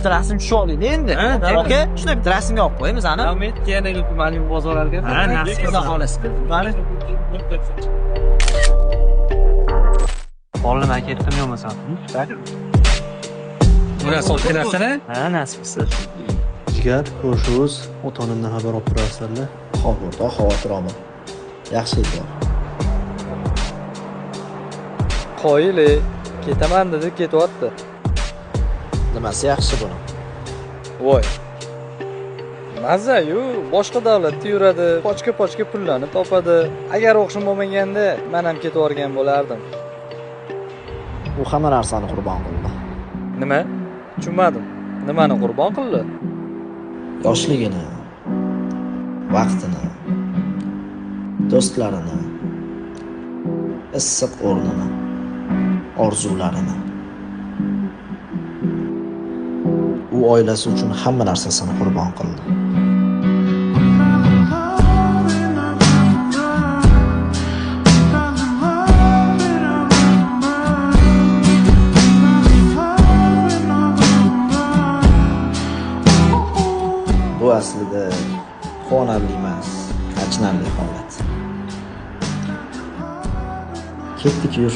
bitta rasm tusha olaylik endi. Aka, shunday bitta rasmga olib qo'yamiz ana. Rahmat, yana ma'lum bozorlarga. Ha, nasib qilsa xolos. Mana Olim aka ketdim yo'masan. Buni sotgan narsa-da? ha, nasib qilsa. Jigar, ko'rishimiz, ota-onamdan xabar olib turarsanlar. Xo'p, o'rtoq, xavotir olma. Yaxshi edi. Qoyili, ketaman dedi, ketyapti. Nimasi yaxshi buni? Voy. Mazza-yu, boshqa davlatda yuradi, pochka pullarni topadi. Agar o'xshim bo'lmaganda, men ham ketib o'rgan bo'lardim. U hamma narsani qurbon qildi. Nima? Tushunmadim. Nimani qurbon qildi? Yoshligini, vaqtini, do'stlarini, issiq o'rnini, orzularini. U oilasi uchun hamma narsasini qurbon qildi. Bu aslida quvonarli emas, achinarli holat. Ketdik, yur.